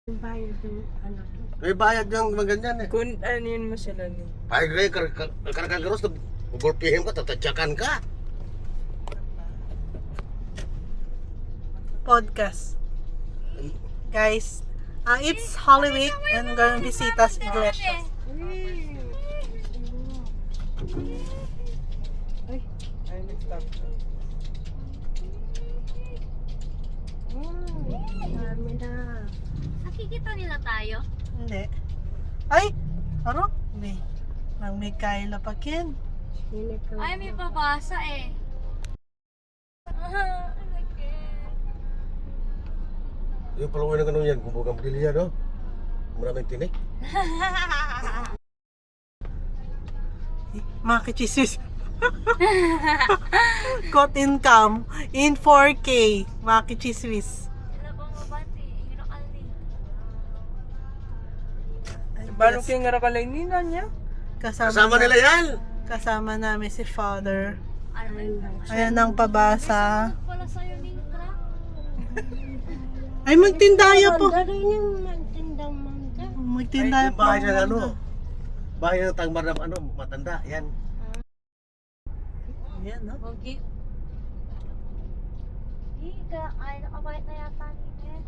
Yung bayad yung anak ko. May bayad yung mga ganyan eh. Kung ano yun mo sila ni. Pag karagaros, gulpihin ka, tatadyakan ka. Podcast. Guys, it's Holy Week and we're going to visit us Iglesias. Ay, nag-stop siya. Marami na. Nakikita nila tayo? Hindi. Ay! Ano? Hindi. Nang may kaila pa kin. Ay, may babasa eh. Yung palungan ng ganun yan, kumbugang pilya, no? Maraming tinik. Mga kichismis. Got income in 4K. Mga kichismis. Sila bang mabati? Hirap alin. Baru kayo nga rakalay nina niya. Kasama nila yan! Kasama namin si Father. Ano yun? Ayan ang pabasa. Wala sa'yo ni Tra. Ay, magtindaya po. Dari yung magtindang mangga. Magtindaya Yung po. bahay ng ano? Bahay ng tangbar ng ano, matanda, yan. Ayan, no? Pogi. Ay, nakabait na yata ni Ned.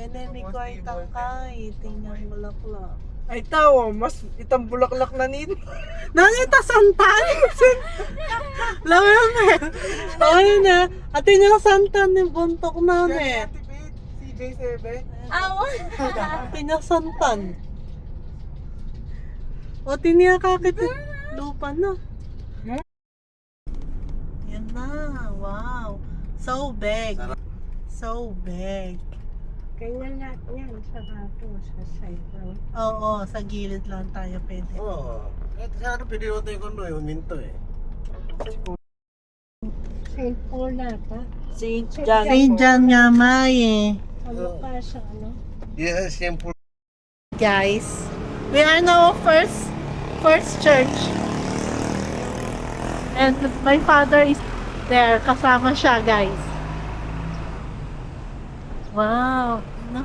And then, may kwartang kay. Tingnan mo lakla. Ay tao, mas itang bulaklak na nini. Nanita santan. Laman na. Ay na. Ate niya santan yung buntok na eh. Si J7. Awan! Ate niya santan. O tiniya kakit lupa na. Yan na. Wow. So big. So big. Kaya lahat yan sa rato, sa side. Oo, sa gilid lang tayo pwede. Oo. Kahit sa ano, pwede mo tayo kung ano, yung minto eh. St. Paul nata. Saint St. John nga may eh. Ano pa sa ano? Yes, simple. Guys, we are now first church. And my father is there. Kasama siya, guys. Wow. No?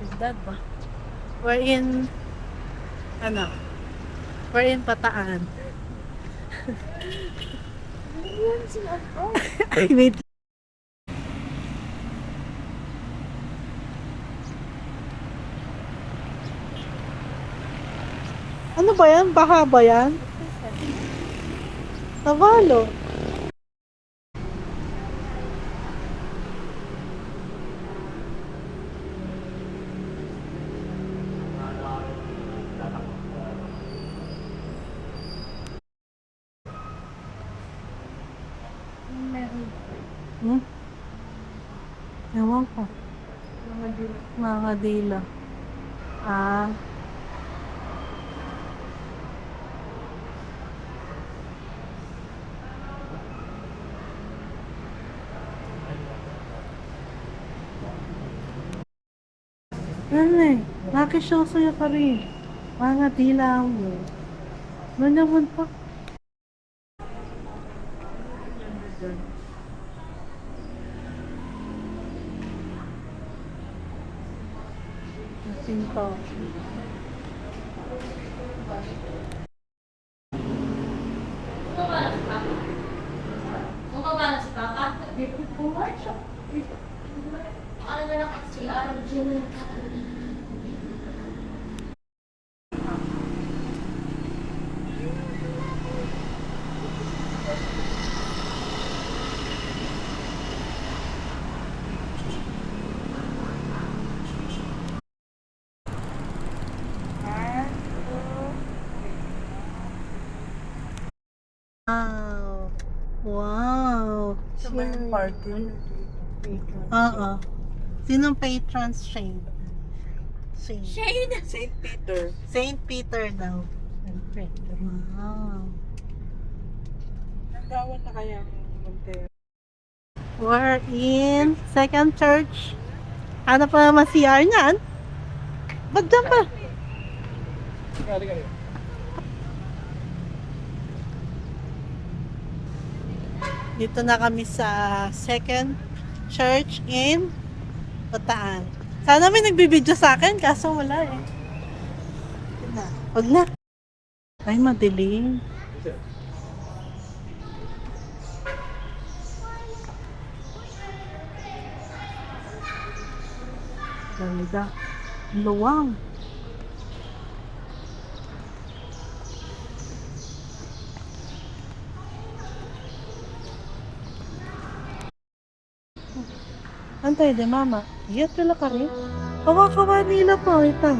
Is that ba? We're in ano? We're in Bataan. Ay, wait. Ano ba yan? Baha ba yan? Navalo. Meron. Hmm? Ewan ko. Mga dila. Ah. Ano eh? Nakisyoso ya ka rin. Mga dila mo. Ano naman pa? Sinto. Mukha ba na si Papa? Ano na lang si Arjun? Wow. Wow. Sa may party. Oo. Sinong patrons Shane? Shane. Shane! Saint Peter. Saint Peter daw. Wow. Nagawan na kaya ang Montero. We're in second church. Ano pa naman CR niyan? Ba't dyan pa? Dito na kami sa second church in Bataan. Sana may nagbibideo sa akin, kaso wala eh. Huwag na. Ay, madilim. Ganda. Luwang. Antay de mama. Iyat pala ka rin. Kawa-kawa nila po. Ito.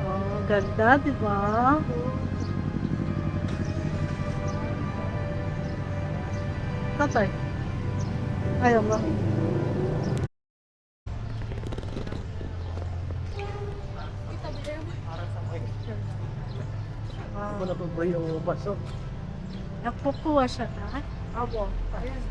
Oh, ganda, di ba? Tatay. Ayaw ba? Ako na pa yung baso. Nagpupuwa siya ka? Abo. Ayan.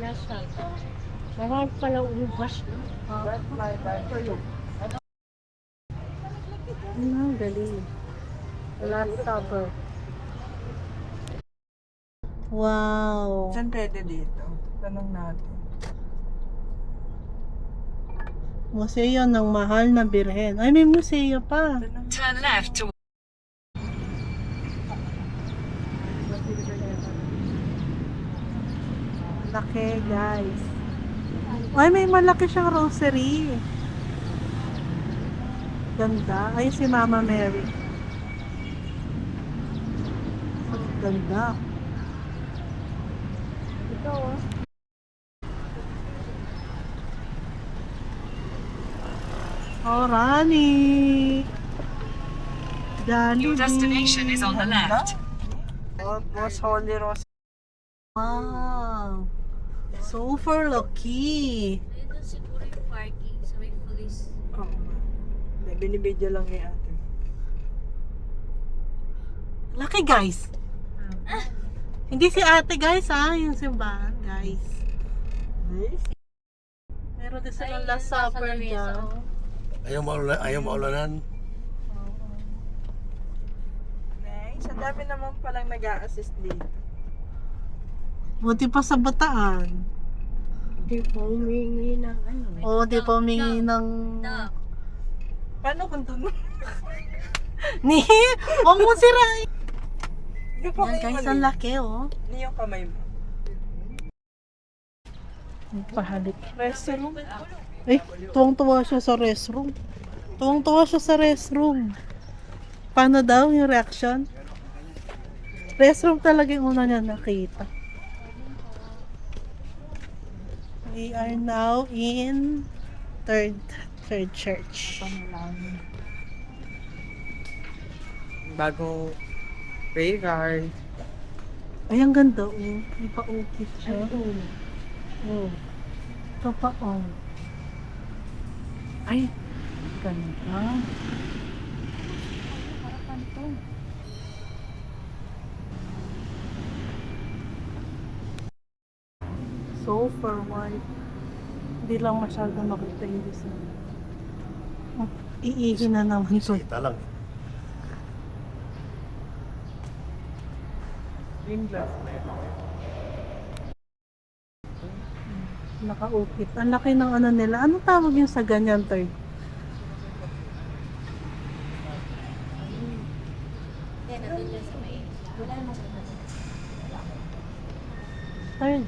Nasa. Marami pala ubas. That's my time for you. Ano, galing. Last supper. Wow. Saan pwede dito? Tanong natin. Museo ng mahal na birhen. Ay, may museo pa. Turn left to Laki, guys. Ay, may malaki siyang rosary. Ganda. Ay, si Mama Mary. Ganda. Ito, oh. Oh, Rani. Jollibee. your destination is on the left. Most Holy Rose. Wow. Super lucky. Dito siguro yung parking sa may police. Oo nga. Hindi, binibidyo lang ni ate. Laki, guys. Hindi si ate, guys, ha? Yung simbahan, guys. Meron din silang last supper niya. Ayaw maulanan. Nice. Ang dami naman palang nag-a-assist dito. Buti pa sa Bataan. Hindi po humingi ng ano. Oo, di pa humingi ng... Duck. Paano kung doon? Ni, huwag mo sirain. Yung pa Yan, guys, ang laki, oh. Hindi yung kamay mo. Pahalik. Restroom. Ay, tuwang-tuwa siya sa restroom. Tuwang-tuwa siya sa restroom. Paano daw yung reaction? Restroom talaga yung una niya nakita. We are now in third church. Bagong graveyard. Ay, ang ganda, oh. May pa-ukit siya. Oh. Ito pa, oh. Ay, ganda. Harapan to. Super white. Hindi lang masyado makita yung design. Oh, iihi na naman to. Sita lang. Green glass na yun. Nakaukit. Ang laki ng ano nila. Anong tawag yung sa ganyan, third? Yan, nandun dyan sa may... Wala naman sa Third.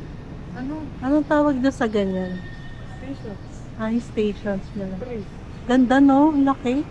Anong tawag doon sa ganyan? Ay, stations nila. Ganda, no? Ang laki.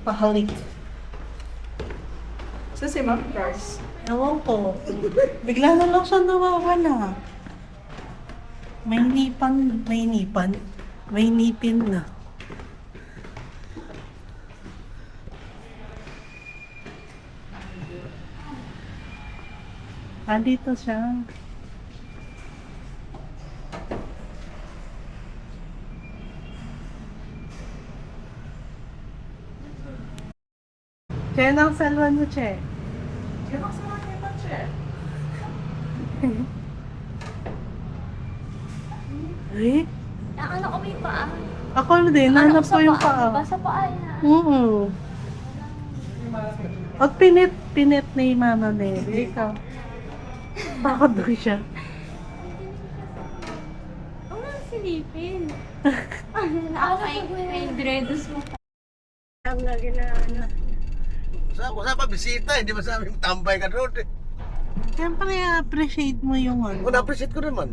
Pahalik. So si Ma'am Cars. Ewan ko. Bigla na lang siya nawawala. May nipin na. Dito siya. Che, ang salwan mo, Che. Yan ang sarap nito, Che. Eh? Ano ko may paa? Ako din, nanap ko yung paa. Basta paa yan. Oo. At pinit ni Mama Mary. Ikaw. Bakit doon siya? Ang mga silipin. Ako ay dreads mo. Ang lagi na ano. Sa pa bisita, hindi masabing tambay ka doon. Siyempre, appreciate mo yung Kung na-appreciate ko naman.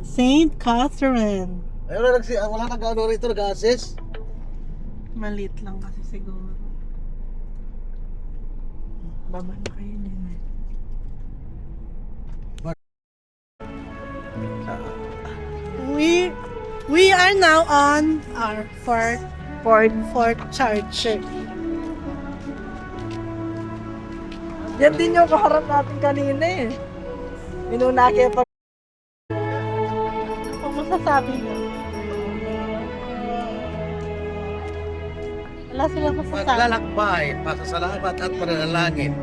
St. Catherine. Ay, wala nag-ano rito, nag-assess. Malit lang kasi siguro. Baba na kayo din eh. We are now on our fourth church. Yan din yung kaharap natin kanina eh. Minunaki pa. Kung masasabi niyo. Wala silang masasabi. Maglalakbay, pasasalamat at mananalangin.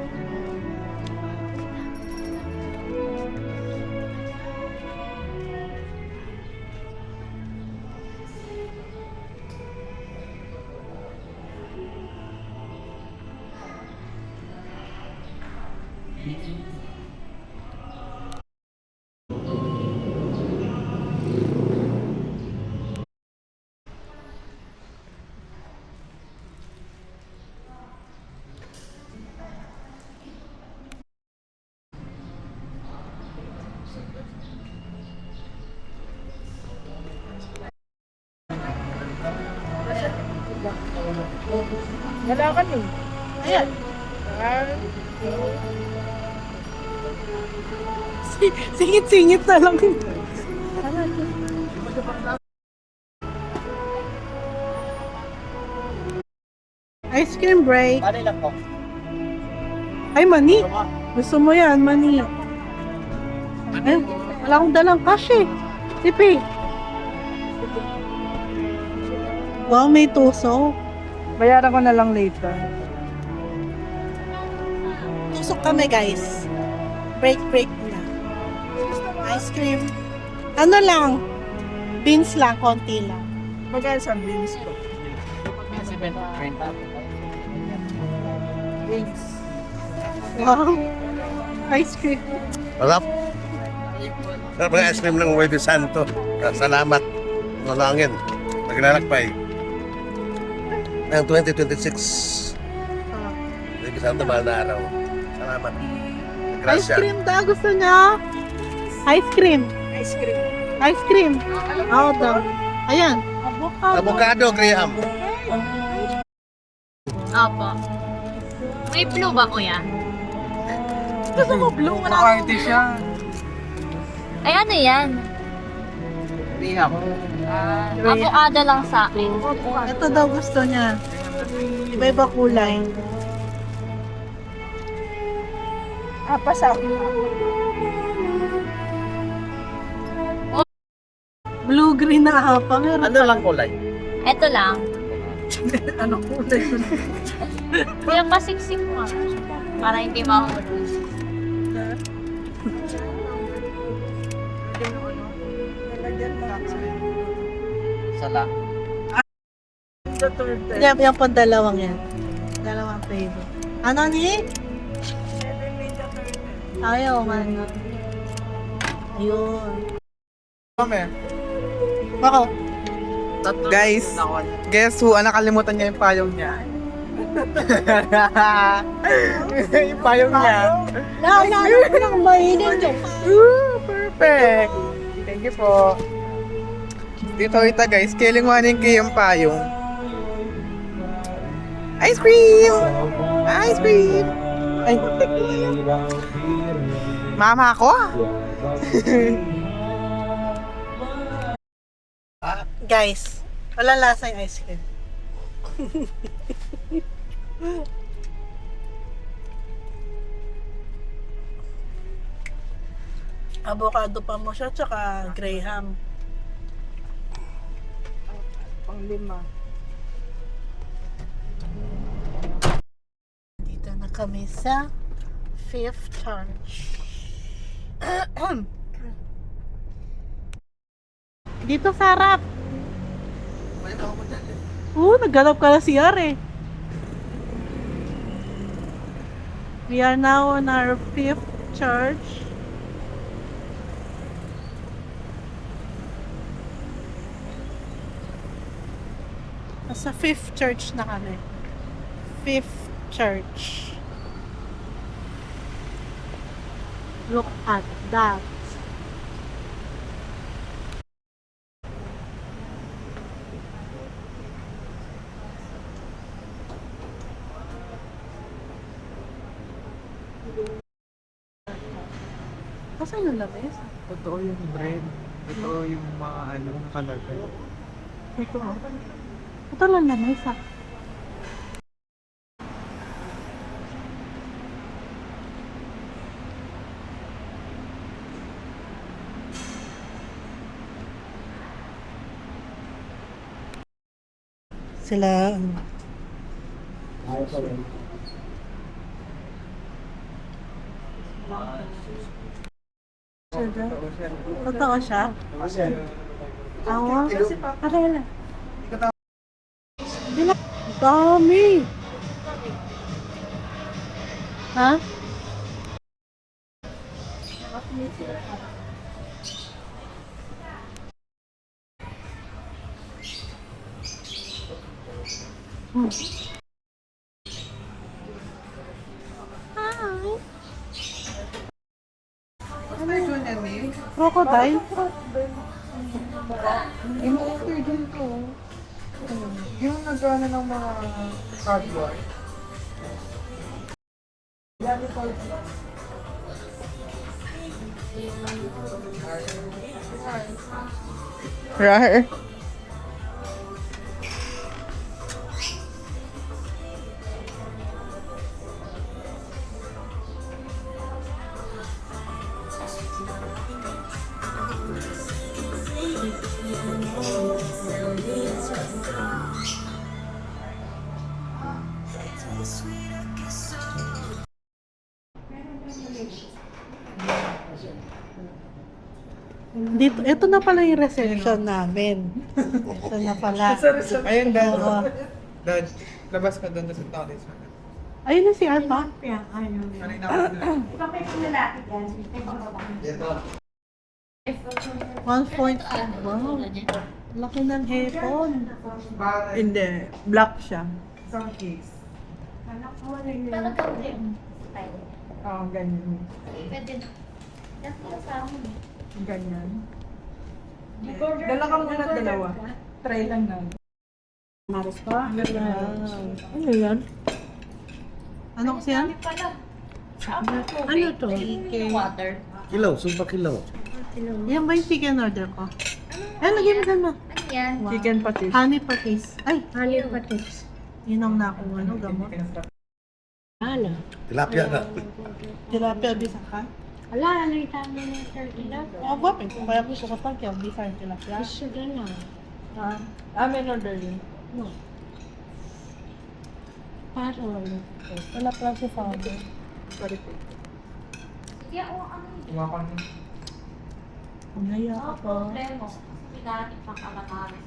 Wala ka nun. Ayan. Singit-singit na lang. Ice cream break. Ano lang po? Ay, mani. Gusto mo yan, mani. Ay, wala akong dalang cash eh. Tipi. Wow, may tuso. Bayaran ko na lang later. Tusok kami, guys. Break na. Ice cream. Ano lang? Beans lang, konti lang. Magkano sa beans ko? Beans. Wow. Ice cream. Sarap. Sarap ng ice cream ng Huwebe Santo. Salamat. Nalangin. Naglalakbay. Ng 2026. Huwebe Santo, mahal na araw. Salamat. Ice Gracias. cream daw. Gusto niya? Ice cream. Ice cream. Ice cream. Oo daw. Ayan. Avocado, Graham. Opo. May blue ba, kuya? Gusto mo blue? Party siya. Ay, ano yan? Graham. Avocado lang sa akin. Ito daw gusto niya. Iba-iba kulay. Pasa. Blue-green na hapa. Meron pa. lang kulay? Ito lang. Ano kulay ko? Yung masiksik mo. Para hindi mahulog. Sala. Sa turtle. Yung pang dalawang yan. Dalawang flavor. Ano ni? Ayaw man. Ayun. Ako. Guys, guess who? Nakalimutan niya yung payong niya. Yung payong niya. Naalala ko lang mainin yung Perfect. Thank you po. Dito kita guys, kilingwanin ko yung payong. Ice cream! Ice cream! Ay, mama ko? Guys, wala lasa yung ice cream. Avocado pa mo siya, tsaka graham. Pang-5. Dito na kami sa 5th Church. Dito sa harap. Nagganap ka na CR eh. We are now on our 5th church. Nasa 5th church na kami. 5th church. Look at that. Saan yung lamesa? Totoo yung bread. Totoo yung mga nakalagay. Ito. Ito lang lamesa. Sila totoo siya? Awa? Arela. Dami! Ha? Ano yun yan eh? Crocodile? Yung after dun ko. Yung nagana ng mga cardboard. Rar. Dito, ito na pala yung reception namin. Ito na pala. Ayun, Dad. Oo. Dad, labas ka doon sa toilet. Ayun na si Alma. Kanina ako doon. 1.5. Wow. Laki ng hepon. Hindi. Black siya. Isang case. Pero kaunti. Oo, ganyan. Pwede na. Yan pala sa amin. Ganyan. Dala ka muna dalawa. Try lang na. Maris pa. Ano yan? Ano kasi yan? Pala. Ano to? Water. Kilaw, sumpa kilaw. Yan ba yung chicken order ko? Ay, lagyan mo dyan ma. Ano yan? Chicken patis. Honey patis. Ay, Honey patis. yun ang nakuha ng gamot. Ano? Tilapia na. Tilapia bisa ka? Wala, ano yung tama ng turkey na? Aba, kaya ko siya kapag yung bisa yung tilapia. Gusto na. May order yun. Para wala. Wala pala si father. Sorry po. Sige, o ano yun? Tumakon. Naya Oo, ka pa. problema. May darating pang kalamarin.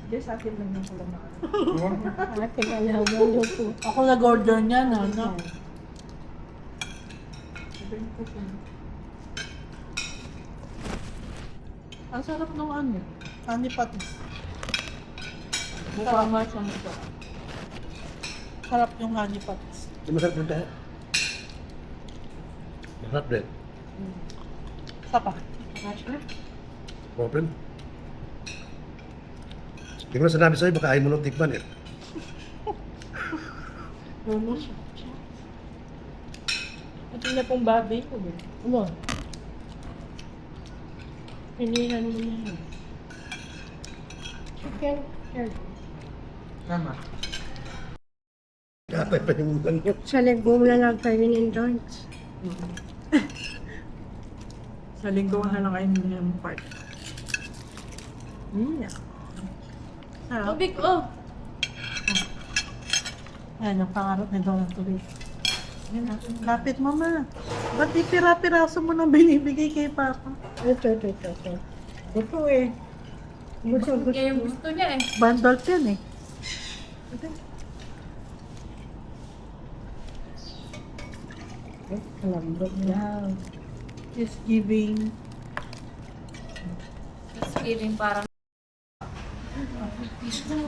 Hindi, sa akin lang yung kulang na. Ate ka lang mo po. Ako nag-order niya na, no? Ang sarap ng ano, honey patis. Mukha nga siya mukha. Sarap yung honey patis. Di masarap yung tayo. Masarap din. Isa pa. Problem. Hindi ko na sinabi sa'yo, baka ayaw mo nang tikman eh. Mamas. Ito na pong babi ko. Ano? Pilihan mo na yan. Chicken. Tama. Katay pa yung ulan mo. Sa linggo na lang kayo in-indulge. Sa linggo na lang kayo ng part. Yeah. Tubig, oh. Yan, yung pangarap nito ng tubig. Yan, lapit mo ma. Ba't di pira-piraso mo nang binibigay kay Papa? Ito. Ito eh. Gusto. Kaya yung gusto niya eh. Bundle yan eh. Kalambot na. Wow. Just giving. Just kidding, parang.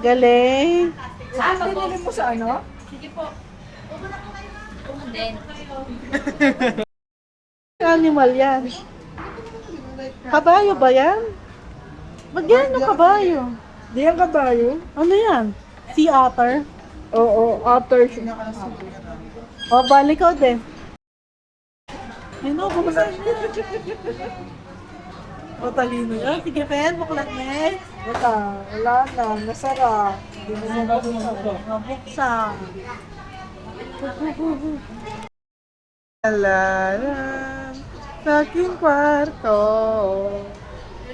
Galing. Saan pa po? Pinili mo sa ano? Sige po. And then, Animal yan. Kabayo ba yan? Ba't yan yung kabayo? Di ang kabayo? Ano yan? Sea otter? Oo, otter siya. O, balik ko din. Ay, no, buklat. O, talino yan. Sige, Fen, buklat na eh. Wala na, nasara. Hindi mo mabuksan. Mabuksan. Alaran sa aking kwarto.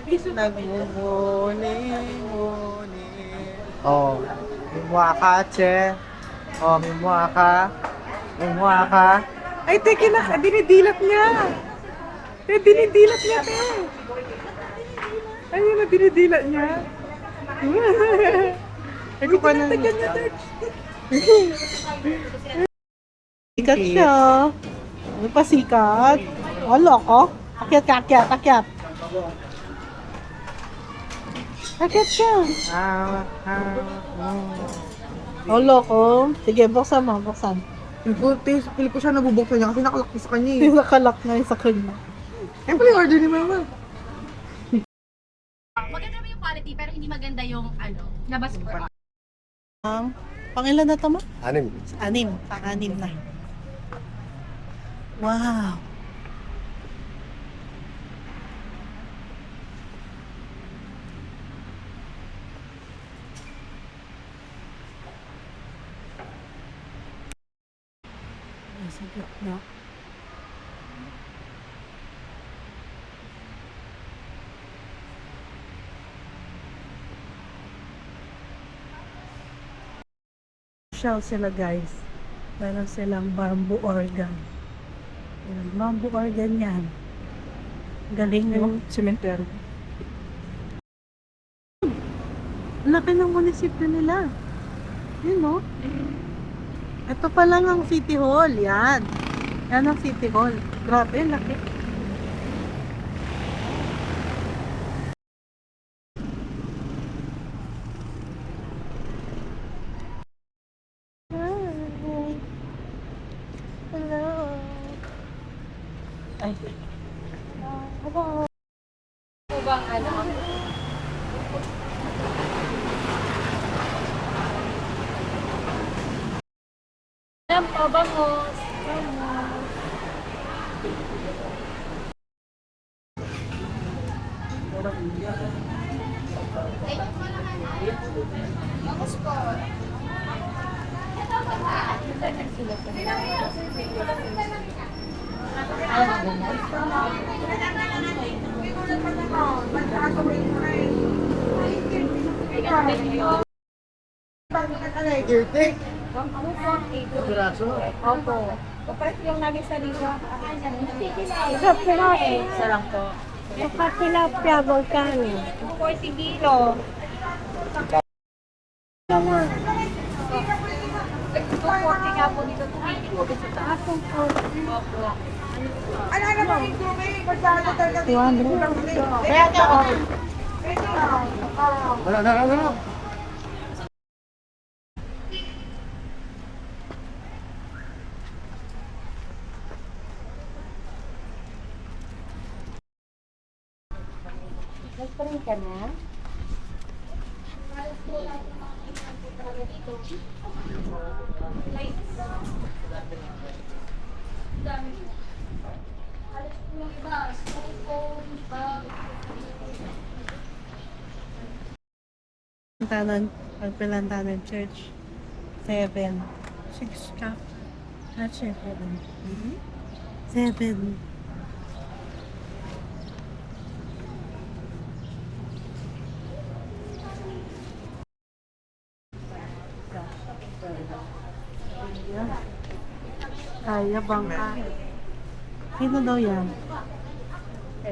Nagmumuni-muni. Oh, mimwa ka, che. Oh, mimwa ka. Mimwa ka. Ay, teka na, dinidilat niya. Dinidilat niya, te. Ayun na, dinidilat niya. Ay, ko pa na. Sikat siya. Ano pa sikat? O, loko. Akyat ka, akyat, akyat. Akyat siya. O, loko. Sige, buksan mo, buksan. Feel ko siya nabubuksan niya kasi nakalaki sa kanya eh. Nakalak na yun sa kanya. Yan pala yung order ni Mama. maganda naman yung quality, pero hindi maganda yung, labas po. Pangilan na ito mo? 6. Anim. Pang-anim na. Wow. Nasa gitna. Shell sila guys. Meron silang bamboo organ. Yan, bamboo organ yan. Galing mo. Cemetery. Laki ng munisipyo nila. Yun no? Ito pa lang ang City Hall. Yan. Yan ang City Hall. Grabe, laki. Hello. Ay. Hello. Po bang Yan po, bangos. Opo. Kapag yung naging sa dito. Sa pirahe. Isa lang po. Sa tilapia, magkano? 40 kilo. Ano? 240 nga po dito. 280 po dito sa taas. Opo. Ano ba yung gumi? Masyado talaga. 200. Kaya ka oh. Ano? Nag-pray ka na? Pagpilantanan Church. 7. 6 ka. At 7. 7. Kaya bangka. Sino daw yan?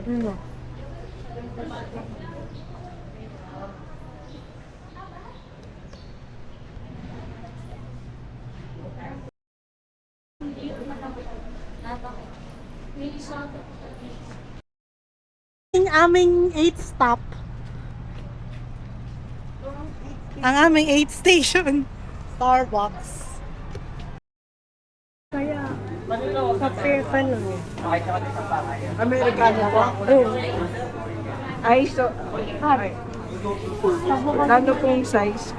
Sino? Ang aming 8 stop. Ang aming 8 station. Starbucks. Kaya, kape pa lang. Amerikano po. Ay, so, ano pong size?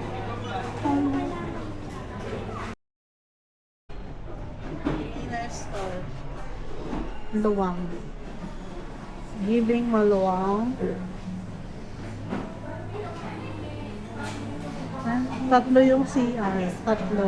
Inner store. Luwang. Giving maluwang. Tatlo yung CR. Tatlo.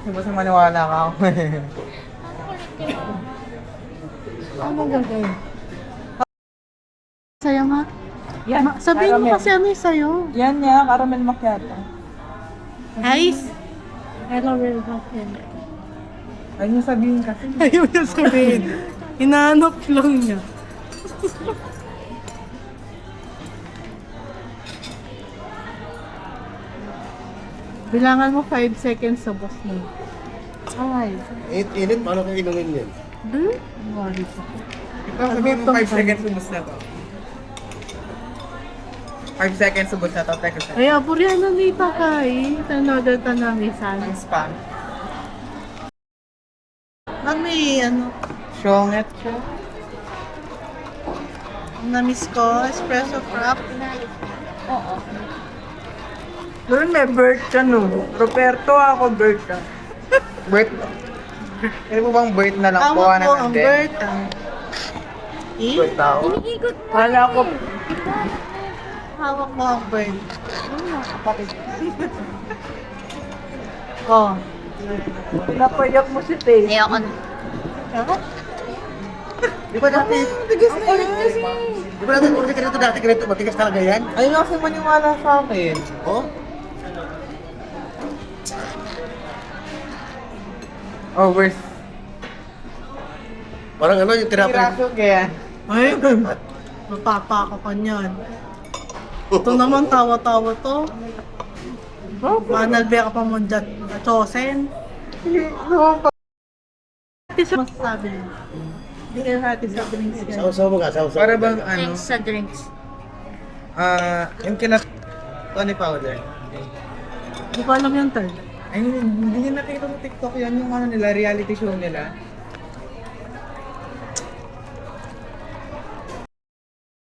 Hindi ba maniwala ka ako Ano gagawin? Sa'yo nga. Yan, Sabihin mo caramel. kasi ano yung sa'yo. Yan niya, caramel macchiato. Ice. Caramel coffee. Ayun yung sabihin kasi. Ayaw niya sabihin. Hinahanap lang niya. Bilangan mo 5 seconds sa boss mo. Ay. Init, paano kayo inumin yan? Wari pa. Ito, sabihin mo 5 seconds ubos na to. 5 seconds ubos na to. Teka sa Ay, aburihan na nita ka eh. Tanood ka namin sana. spam. Mami, ano? Syonget siya. Ang na-miss ko, espresso frap. Doon may bird ka no. Roberto ako bird ka. Bert. Ano po bang Bert na lang? Tama Kuha na po ng ang din. Bert. Bert tao. Kala ko, Hawak mo ang Bert. Oh. napayak mo si Tay. Ayoko na. Di ba dati? Bigas na yan. Di ba dati kung ganito dati ganito, matigas talaga yan? Ayun kasi maniwala sa akin. Oh? Oh, worth. Parang ano yung tinapay. Piraso kaya. Ay, mapapa ako kanyan. Ito naman, tawa-tawa to. Manalbi ka pa mo dyan. Chosen. Hati sa masasabi. Hindi kayo hati sa drinks yan. Sawa-sawa mo ka, sawa-sawa. Para bang ano? Thanks sa drinks. Yung Tony powder. Hindi ko alam yung turn. Ay, hindi nyo nakita sa TikTok yan, yung ano nila, reality show nila.